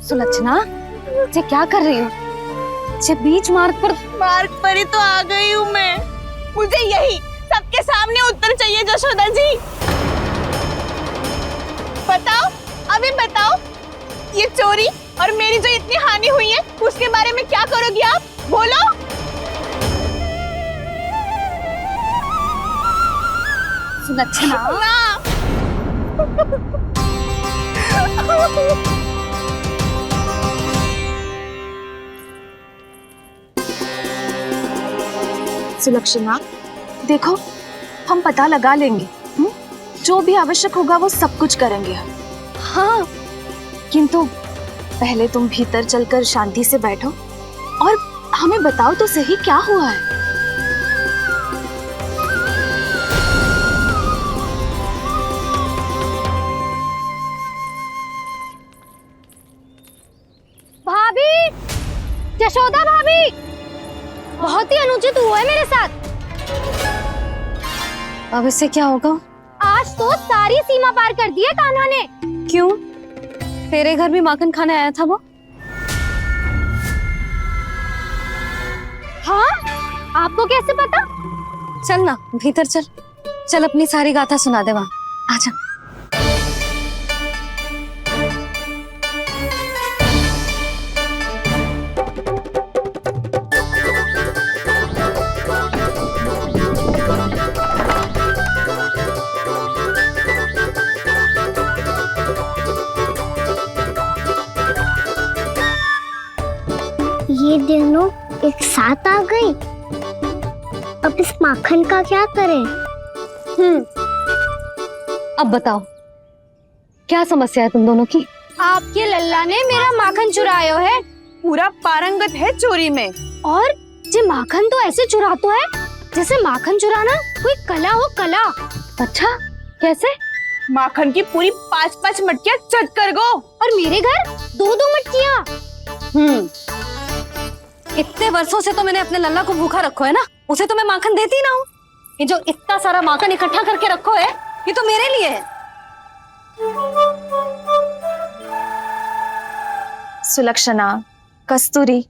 सुलक्षणा, ये क्या कर रही हो? ये बीच मार्ग पर ही तो आ गई हूँ मैं। मुझे यही सबके सामने उत्तर चाहिए जशोदा जी। बताओ, अभी बताओ, ये चोरी और मेरी जो इतनी हानि हुई है उसके बारे में क्या करोगी आप? बोलो। सुलक्षणा, सुलक्षणा, देखो हम पता लगा लेंगे, जो भी आवश्यक होगा वो सब कुछ करेंगे हम। हाँ, किंतु पहले तुम भीतर चलकर शांति से बैठो और हमें बताओ तो सही क्या हुआ है। भाभी, यशोदा भाभी, बहुत ही अनुचित हुआ है मेरे साथ। अब इससे क्या होगा? आज तो सारी सीमा पार कर दी है कान्हा ने। क्यों? तेरे घर भी माखन खाने आया था वो? हाँ, आपको कैसे पता? चल ना भीतर चल, चल अपनी सारी गाथा सुना दे वहां। आजा। ये दोनों एक साथ आ गई। अब इस माखन का क्या करें? अब बताओ क्या समस्या है तुम दोनों की? आपके लल्ला ने मेरा माखन चुरायो है। पूरा पारंगत है चोरी में। और ये माखन तो ऐसे चुराता है जैसे माखन चुराना कोई कला हो, कला। अच्छा, कैसे? माखन की पूरी 5-5 मटकियां चट कर गो। और मेरे घर 2-2 मटकियां। इतने वर्षों से तो मैंने अपने लल्ला को भूखा रखो है ना, उसे तो मैं माखन देती ना हूँ। ये जो इतना सारा माखन इकट्ठा करके रखो है, ये तो मेरे लिए है। सुलक्षणा, कस्तूरी,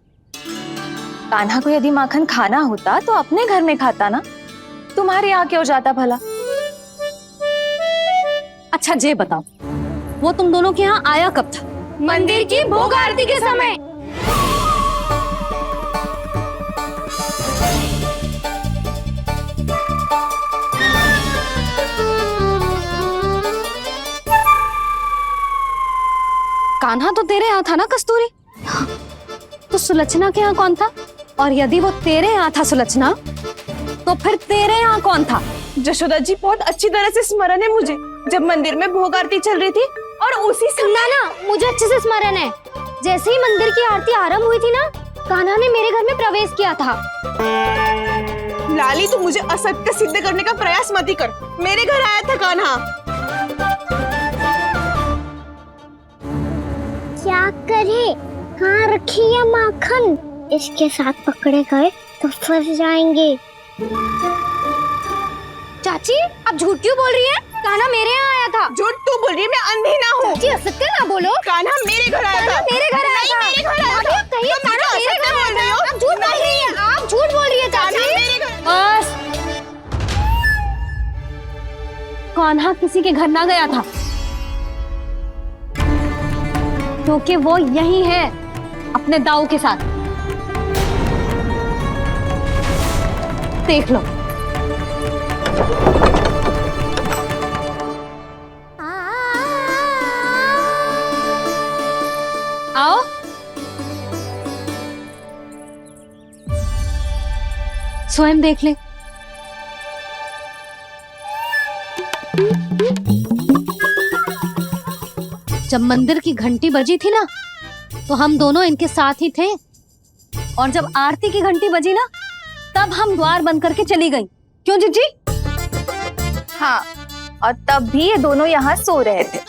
कान्हा को यदि माखन खाना होता तो अपने घर में खाता ना, तुम्हारे यहाँ क्यों जाता भला? अच्छा ये बताओ, वो तुम दोनों के यहाँ आया कब था? मंदिर की भोग आरती के समय। कान्हा तो तेरे यहाँ था ना कस्तूरी? तो सुलक्षणा के यहाँ कौन था? और यदि वो तेरे यहाँ था सुलक्षणा, तो फिर तेरे यहाँ कौन था? जशोदा जी, बहुत अच्छी तरह से स्मरण है मुझे, जब मंदिर में भोग आरती चल रही थी और उसी समय ना, मुझे अच्छे से स्मरण है। जैसे ही मंदिर की आरती आरंभ हुई थी ना, कान्हा ने मेरे घर में प्रवेश किया था। लाली, तू मुझे असत्य सिद्ध करने का प्रयास मत ही कर। मेरे घर आया था कान्हा। क्या करे? कहाँ रखी है माखन? इसके साथ पकड़े गए तो फंस जाएंगे। चाची, आप झूठ क्यों बोल रही हैं? कान्हा मेरे यहाँ आया था। झूठ तू बोल रही है? मैं अंधी ना हूँ। चाची, असत्य ना बोलो। कान्हा मेरे घर आया था। मेरे घर आया था। मेरे घर आया था। कहिए कान्हा मेरे घर आया था। आप झूठ बोल रही हैं। आप झूठ बोल रही है चाची। बस, कान्हा किसी के घर ना गया था, क्योंकि वो यही है अपने दाऊ के साथ। देख लो। आओ। स्वयं देख ले। जब मंदिर की घंटी बजी थी ना, तो हम दोनों इनके साथ ही थे, और जब आरती की घंटी बजी ना, तब हम द्वार बंद करके चली गई। क्यों जीजी? हाँ, और तब भी ये दोनों यहाँ सो रहे थे।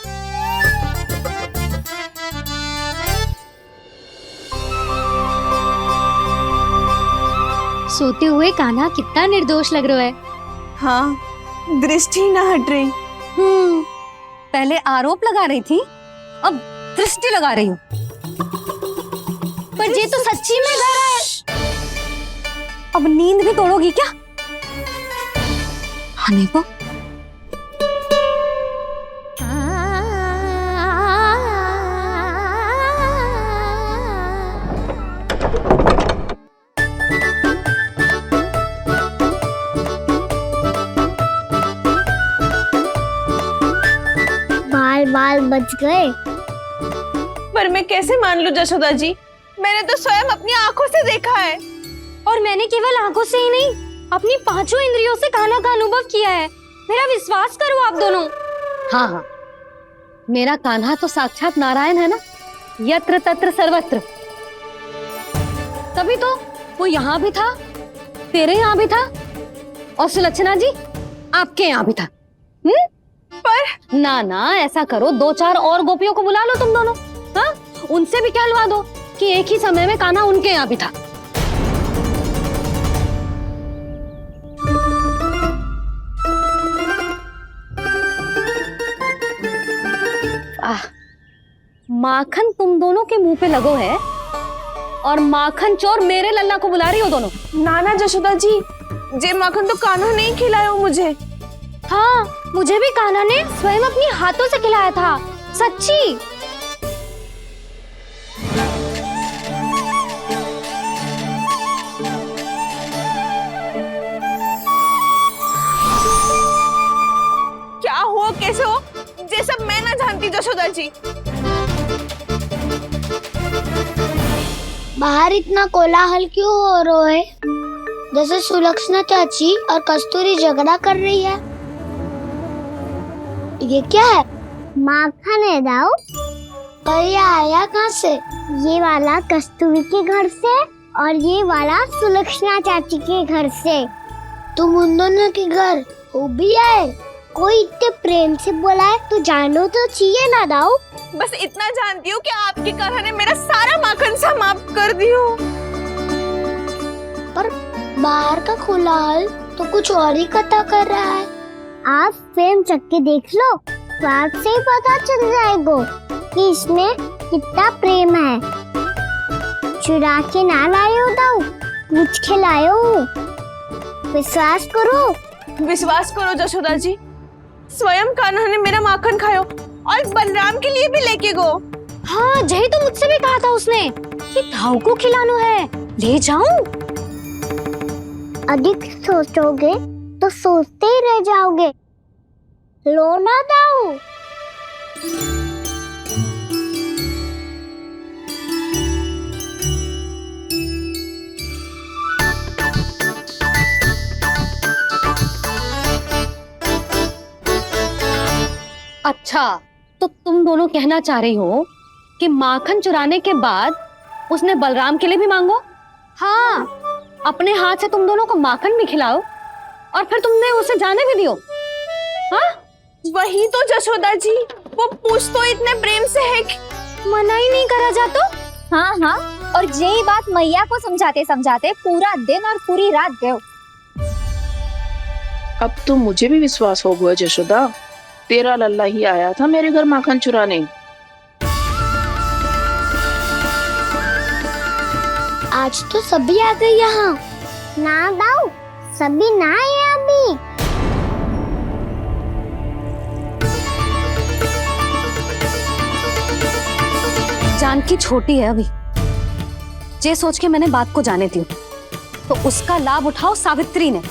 सोते हुए कान्हा कितना निर्दोष लग रहा है। हाँ, दृष्टि ना हट रही। पहले आरोप लगा रही थी, अब दृष्टि लगा रही हूँ। ये तो सच्ची में घर है। अब नींद भी तोड़ोगी क्या? हनी को बाल बाल बच गए। पर मैं कैसे मान लूं जशोदा जी, मैंने तो स्वयं अपनी आंखों से देखा है। और मैंने केवल आंखों से ही नहीं, अपनी पांचों इंद्रियों से कान्हा का अनुभव किया है। मेरा विश्वास करो आप दोनों। हाँ हाँ, मेरा कान्हा तो साक्षात नारायण है ना, यत्र तत्र सर्वत्र। तभी तो वो यहाँ भी था, तेरे यहाँ भी था, और सुलक्षणा जी आपके यहाँ भी था। पर ना ना, ऐसा करो, 2-4 और गोपियों को बुला लो तुम दोनों। हाँ, उनसे भी कहलवा दो कि एक ही समय में कान्हा उनके यहाँ भी था। माखन तुम दोनों के मुंह पे लगो है, और माखन चोर मेरे लल्ला को बुला रही हो दोनों। नाना जशोदा जी, जे माखन तो कान्हा नहीं खिलाया मुझे। हाँ, मुझे भी कान्हा ने स्वयं अपनी हाथों से खिलाया था, सच्ची। क्या हो कैसे हो, ये सब मैं ना जानती जशोदा जी। बाहर इतना कोलाहल क्यों हो रहा है? जैसे सुलक्षणा चाची और कस्तूरी झगड़ा कर रही है। ये क्या है? माखन है दाऊ। पर ये आया कहाँ से? ये वाला कस्तूरी के घर से और ये वाला सुलक्षणा चाची के घर से। तुम उन दोनों के घर हो भी आए? कोई इतने प्रेम से बोला है तो जानो तो चाहिए ना दाऊ। बस इतना जानती हूँ कि आपके कान्हा ने मेरा सारा माखन समाप्त कर दियो। पर बाहर का कोलाहल तो कुछ और ही कथा कर रहा है। आप फिल्म चख के देख लो, तो आपसे ही पता चल जाएगा कि इसमें कितना प्रेम है। चुरा के ना लाए हो दाऊ, पूछ के लाए हो। विश्वास करो जशोदा जी, स्वयं कान्हा ने मेरा माखन खायो और बलराम के लिए भी लेके गो। हाँ, यही तो मुझसे भी कहा था उसने कि दाऊ को खिलाना है, ले जाऊं। अधिक सोचोगे तो सोचते ही रह जाओगे। लो ना दाऊ। अच्छा, तो तुम दोनों कहना चाह रही हो कि माखन चुराने के बाद उसने बलराम के लिए भी मांगो? हाँ, अपने हाथ से तुम दोनों को माखन भी खिलाओ और फिर तुमने उसे जाने भी दियो। हाँ, वही तो जशोदा जी, वो पूछ तो इतने प्रेम से है कि मना ही नहीं करा जाता। हाँ हाँ, और यही बात मैया को समझाते समझाते पूरा दिन और पूरी रात गयो। अब तो मुझे भी विश्वास हो गया जशोदा, तेरा लल्ला ही आया था मेरे घर माखन चुराने। आज तो सभी आ गए यहाँ। ना दाऊ, सभी ना आए अभी। जानकी छोटी है अभी, ये सोच के मैंने बात को जाने दी, तो उसका लाभ उठाओ सावित्री ने।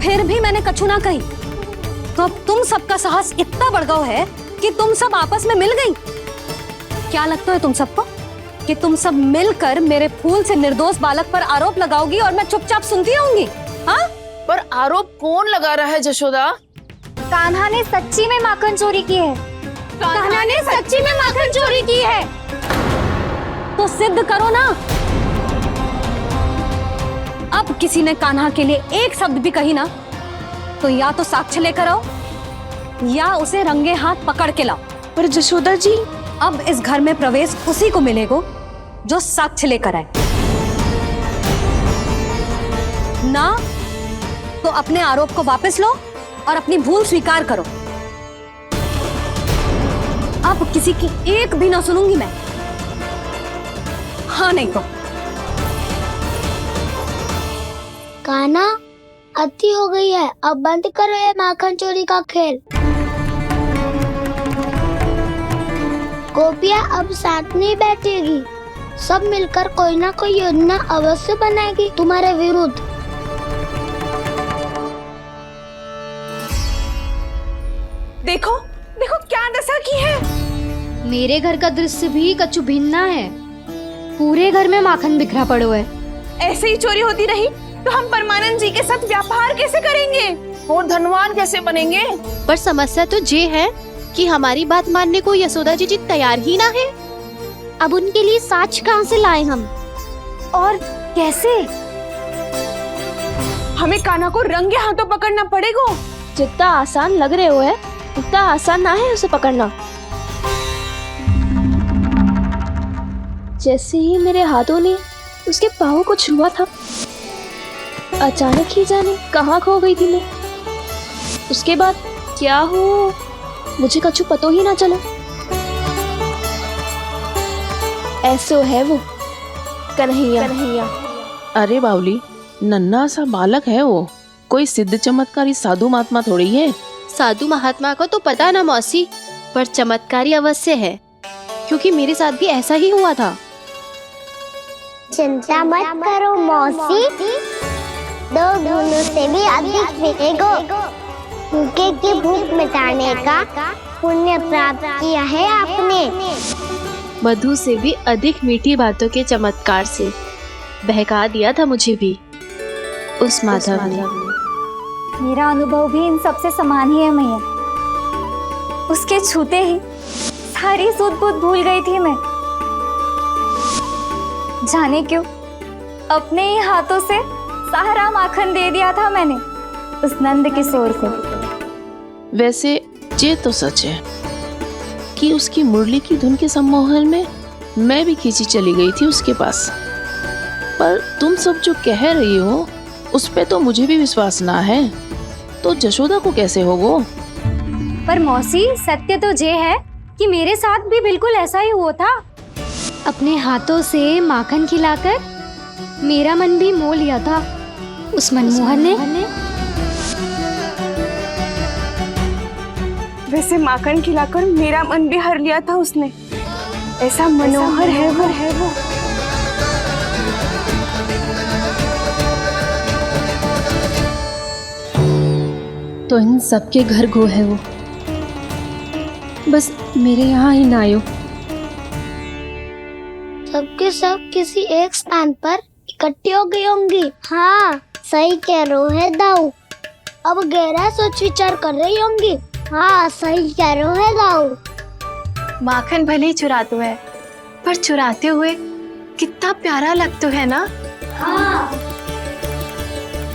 फिर भी मैंने कछु ना कही, तो अब तुम सबका साहस इतना बढ़ गया है कि तुम सब आपस में मिल गई। क्या लगता है तुम सबको कि तुम सब मिलकर मेरे फूल से निर्दोष बालक पर आरोप लगाओगी और मैं चुपचाप सुनती रहूंगी? हाँ, पर आरोप कौन लगा रहा है जशोदा? कान्हा ने सच्ची में माखन चोरी की है। कान्हा ने सच्ची में माखन चोरी की है। तो सिद्ध करो ना। अब किसी ने कान्हा के लिए एक शब्द भी कही ना, तो या तो साक्ष्य लेकर आओ या उसे रंगे हाथ पकड़ के लाओ। पर जशोदा जी, अब इस घर में प्रवेश उसी को मिलेगा जो साक्ष्य लेकर आए। ना तो अपने आरोप को वापस लो और अपनी भूल स्वीकार करो। अब किसी की एक भी ना सुनूंगी मैं। हाँ नहीं तो कान्हा, अति हो गई है, अब बंद करो ये माखन चोरी का खेल। गोपियाँ अब साथ नहीं बैठेगी, सब मिलकर कोई ना कोई योजना अवश्य बनाएगी तुम्हारे विरुद्ध। देखो देखो क्या दशा की है। मेरे घर का दृश्य भी कछु भिन्न है। पूरे घर में माखन बिखरा पड़ो है। ऐसे ही चोरी होती रही तो हम परमानंद जी के साथ व्यापार कैसे करेंगे और धनवान कैसे बनेंगे? पर समस्या तो ये है कि हमारी बात मानने को यशोदा जी तैयार ही ना है। अब उनके लिए साच कहाँ से लाए हम? और कैसे? हमें कान्हा को रंगे हाथों पकड़ना पड़ेगा। जितना आसान लग रहे हो है उतना आसान ना है उसे पकड़ना। जैसे ही मेरे हाथों ने उसके पाँव को छुआ था, अचानक ही जाने कहाँ खो गई थी मैं। उसके बाद क्या हो मुझे कछु पतो ही ना चला। ऐसो है वो कन्हैया। अरे बावली, नन्हा सा बालक है वो, कोई सिद्ध चमत्कारी साधु महात्मा थोड़ी है। साधु महात्मा को तो पता ना मौसी, पर चमत्कारी अवश्य है, क्योंकि मेरे साथ भी ऐसा ही हुआ था। चिंता मत करो मौसी, 2 गुणों से भी अधिक मिलेगा। भूखे की भूख मिटाने का पुण्य प्राप्त किया है आपने। मधु से भी अधिक मीठी बातों के चमत्कार से बहका दिया था मुझे भी उस माधव ने। मेरा अनुभव भी इन सबसे समान ही है मैया। उसके छूते ही सारी सूध बूध भूल गई थी मैं। जाने क्यों अपने ही हाथों से सारा माखन दे दिया था मैंने उस नंद किशोर को। वैसे ये तो सच है कि उसकी मुरली की धुन के सम्मोहन में मैं भी खींची चली गई थी उसके पास। पर तुम सब जो कह रही हो उस पे तो मुझे भी विश्वास ना है, तो जशोदा को कैसे होगो? पर मौसी, सत्य तो ये है कि मेरे साथ भी बिल्कुल ऐसा ही हुआ था। अपने हाथों से माखन खिलाकर मेरा मन भी मोह लिया था उस मनमोहन ने। वैसे माखन खिलाकर मेरा मन भी हर लिया था उसने। ऐसा मनोहर है वो। तो इन सबके घर गो है वो, बस मेरे यहाँ ही ना आयो। सबके सब किसी एक स्थान पर इकट्ठी हो गई होंगी। हाँ, सही कह रहे है दाऊ। अब गहरा सोच विचार कर रही होंगी। हाँ, सही कह रहे है दाऊ। माखन भले ही चुराते है, पर चुराते हुए कितना प्यारा लगता है ना। हाँ।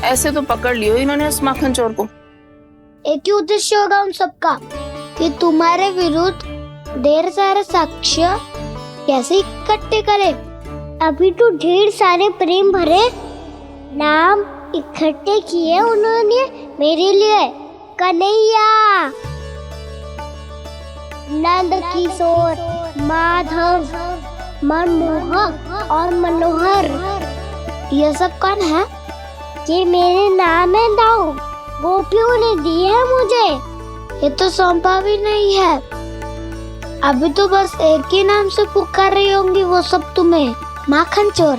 ऐसे तो पकड़ लियो इन्होंने उस माखन चोर को। एक ही उद्देश्य होगा उन सबका कि तुम्हारे विरुद्ध ढेर सारे साक्ष्य कैसे इकट्ठे करे। अभी तो ढेर सारे प्रेम भरे नाम इकट्ठे किए उन्होंने मेरे लिए। कन्हैया, नंद किशोर, माधव, मनमोहक और मनोहर, ये सब कौन है? ये मेरे नाम है दाऊ। गोपियों ने दिए है मुझे, ये तो सौंपा भी नहीं है। अभी तो बस एक ही नाम से पुकार रही होंगी वो सब तुम्हें, माखन चोर।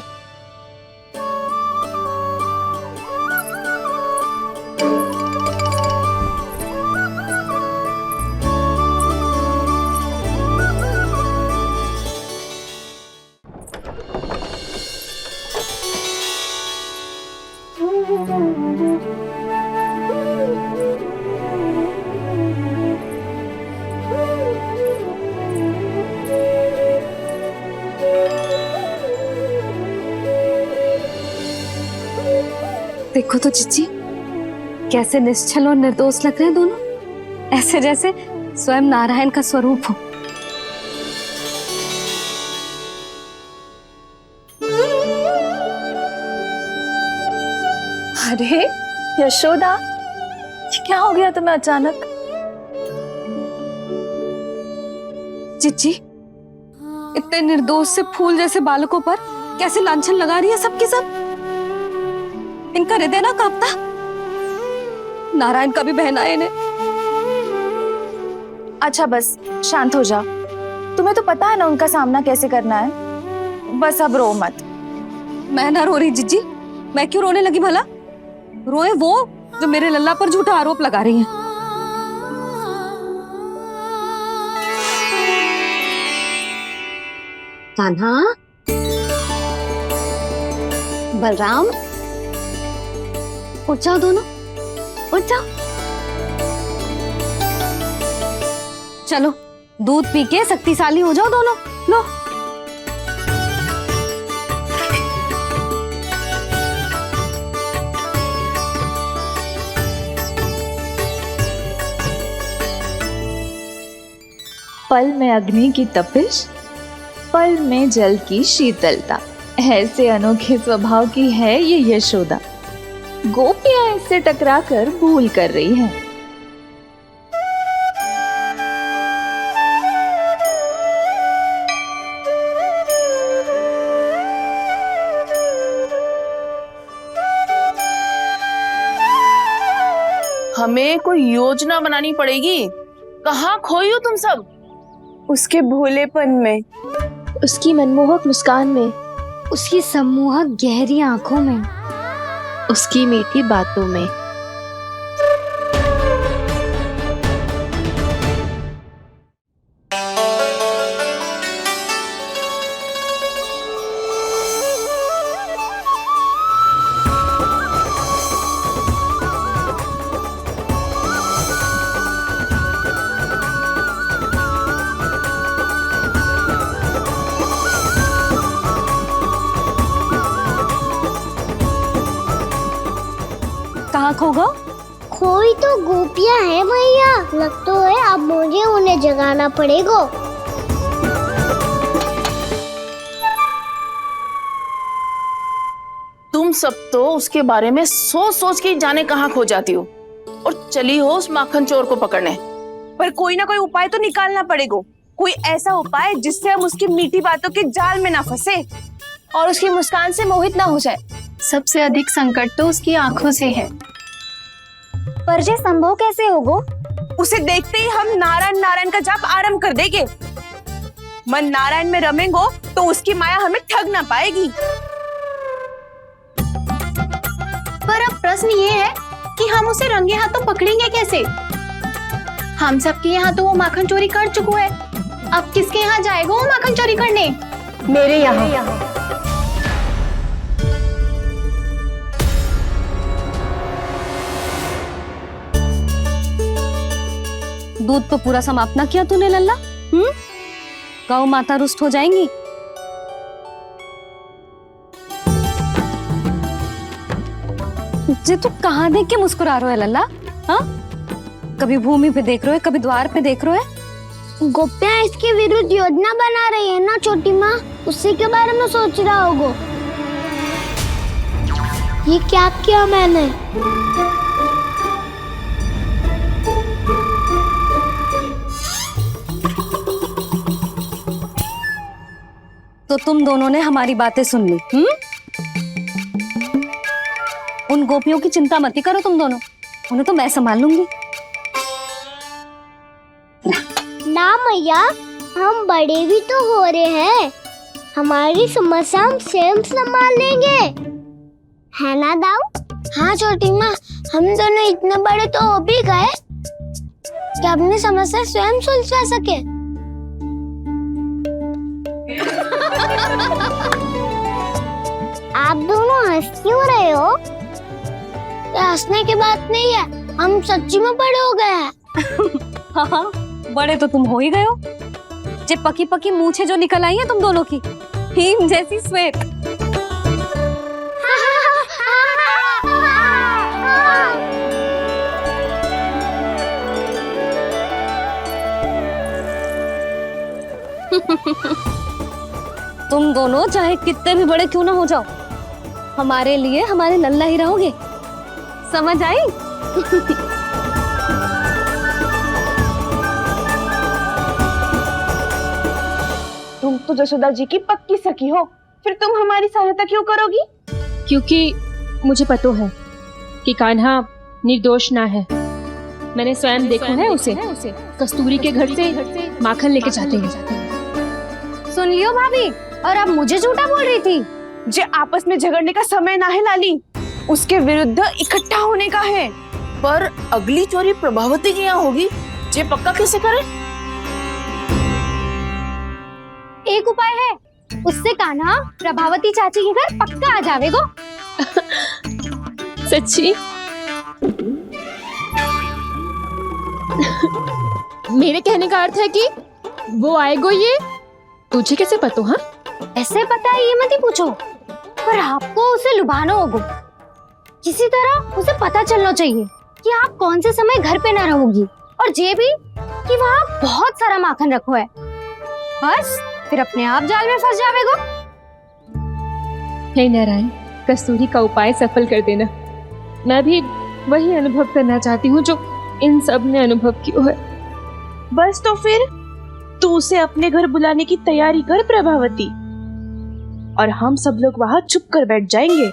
देखो तो जीजी, कैसे निश्चल और निर्दोष लग रहे हैं दोनों, ऐसे जैसे स्वयं नारायण का स्वरूप हो। अरे यशोदा, ये क्या हो गया तुम्हें अचानक? जीजी, इतने निर्दोष से फूल जैसे बालकों पर कैसे लांछन लगा रही है सबकी सब। इनका हृदय ना कांपता। नारायण का भी बहना है इन्हें। अच्छा बस शांत हो जाओ, तुम्हें तो पता है ना उनका सामना कैसे करना है। बस अब रो मत। मैं ना रो रही जिज्जी, मैं क्यों रोने लगी भला? रोए वो जो मेरे लल्ला पर झूठा आरोप लगा रही हैं। कान्हा, बलराम, उठ जाओ दोनों, उठ जाओ। चलो दूध पी के शक्तिशाली हो जाओ दोनों। लो पल में अग्नि की तपिश, पल में जल की शीतलता, ऐसे अनोखे स्वभाव की है ये यशोदा। गोपियां इससे टकराकर भूल कर रही हैं। हमें कोई योजना बनानी पड़ेगी। कहाँ खोई हो तुम सब? उसके भोलेपन में, उसकी मनमोहक मुस्कान में, उसकी सम्मोहक गहरी आंखों में, उसकी मीठी बातों में। कहाँ खो गो? कोई तो गोपियां है भैया, लगता है अब मुझे उन्हें जगाना पड़ेगा। तुम सब तो उसके बारे में सोच सोच के जाने कहाँ खो जाती हो और चली हो उस माखन चोर को पकड़ने। पर कोई ना कोई उपाय तो निकालना पड़ेगा। कोई ऐसा उपाय जिससे हम उसकी मीठी बातों के जाल में ना फंसे और उसकी मुस्कान से मोहित ना हो जाए। सबसे अधिक संकट तो उसकी आंखों से है। पर ये संभव कैसे होगा? उसे देखते ही हम नारायण नारायण का जाप आरंभ कर देंगे। मन नारायण में रमेंगो तो उसकी माया हमें ठग ना पाएगी। पर अब प्रश्न ये है कि हम उसे रंगे हाथों पकड़ेंगे कैसे? हम सबके यहाँ तो वो माखन चोरी कर चुका है। अब किसके यहाँ जाएगा वो माखन चोरी करने? मेरे यहाँ। दूध तो पूरा समाप्त ना किया तूने लल्ला। गौ माता रुष्ट हो जाएंगी। जे तू कहाँ देख के मुस्कुरा रहे हो लल्ला? हाँ, कभी भूमि पे देख रहे हो, कभी द्वार पे देख रहे हो। गोपियां इसके विरुद्ध योजना बना रही है ना छोटी माँ, उसी के बारे में सोच रहा होगा। ये क्या किया मैंने? तो तुम दोनों ने हमारी बातें सुन ली। उन गोपियों की चिंता मत करो तुम दोनों, उन्हें तो मैं संभाल लूंगी। ना मैया, हम बड़े भी तो हो रहे हैं, हमारी समस्या हम स्वयं संभाल लेंगे, है ना दाऊ? हाँ छोटी माँ, हम दोनों इतने बड़े तो हो भी गए कि अपनी समस्या स्वयं सुलझा सके। आप दोनों हंस क्यों रहे हो? ये हंसने की बात नहीं है, हम सच्ची में बड़े हो गए हैं। हाँ, बड़े तो तुम हो ही गए हो। जे पकी पकी मूछें जो निकल आई हैं तुम दोनों की, हिम जैसी श्वेत। तुम दोनों चाहे कितने भी बड़े क्यों ना हो जाओ, हमारे लिए हमारे लल्ला ही रहोगे। समझ आई? तुम आप तो जसोदा जी की पक्की सखी हो, फिर तुम हमारी सहायता क्यों करोगी? क्योंकि मुझे पता है कि कान्हा निर्दोष ना है। मैंने स्वयं देखा है उसे कस्तूरी के घर से माखन लेके जाते हैं। सुन लियो भाभी, और अब मुझे झूठा बोल रही थी। जे आपस में झगड़ने का समय ना है लाली, उसके विरुद्ध इकट्ठा होने का है। पर अगली चोरी प्रभावती की यहाँ होगी, जे पक्का कैसे करे? एक उपाय है, उससे कान्हा प्रभावती चाची के घर पक्का आ जावेगो। सच्ची? मेरे कहने का अर्थ है कि वो आएगो। ये तुझे कैसे पता? हाँ, ऐसे पता है ये मत ही पूछो, पर आपको उसे लुभाना होगा। किसी तरह उसे पता चलना चाहिए कि आप कौन से समय घर पे ना रहोगी, और ये भी कि वहाँ बहुत सारा माखन रखो है। बस फिर अपने आप जाल में फंस जावेगो। हे नारायण, कस्तूरी का उपाय सफल कर देना। मैं भी वही अनुभव करना चाहती हूँ जो इन सब ने अनुभव किया है। बस तो फिर तू उसे अपने घर बुलाने की तैयारी कर प्रभावती, और हम सब लोग वहाँ चुप कर बैठ जाएंगे।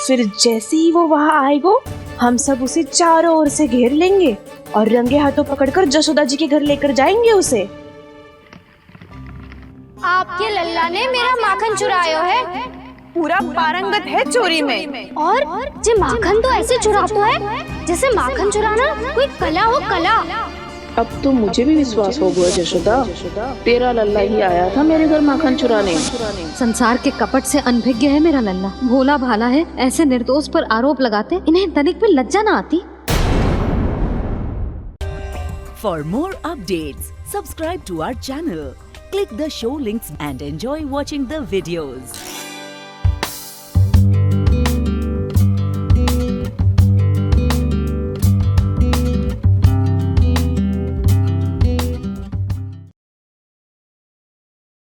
फिर जैसे ही वो वहाँ आएगो, हम सब उसे चारों ओर से घेर लेंगे और रंगे हाथों पकड़कर जसोदा जी के घर लेकर जाएंगे उसे। आपके लल्ला ने मेरा माखन चुराया है, पूरा पारंगत है चोरी में। और जे माखन तो ऐसे चुराता है जैसे माखन चुराना कोई कला हो, कला। अब तो मुझे भी विश्वास हो गया जशोदा, तेरा लल्ला ही आया था मेरे घर माखन चुराने। संसार के कपट से अनभिज्ञ है मेरा लल्ला, भोला भाला है। ऐसे निर्दोष पर आरोप लगाते इन्हें तनिक भी लज्जा ना आती। For more updates, subscribe to our channel, click the show links and enjoy watching the videos.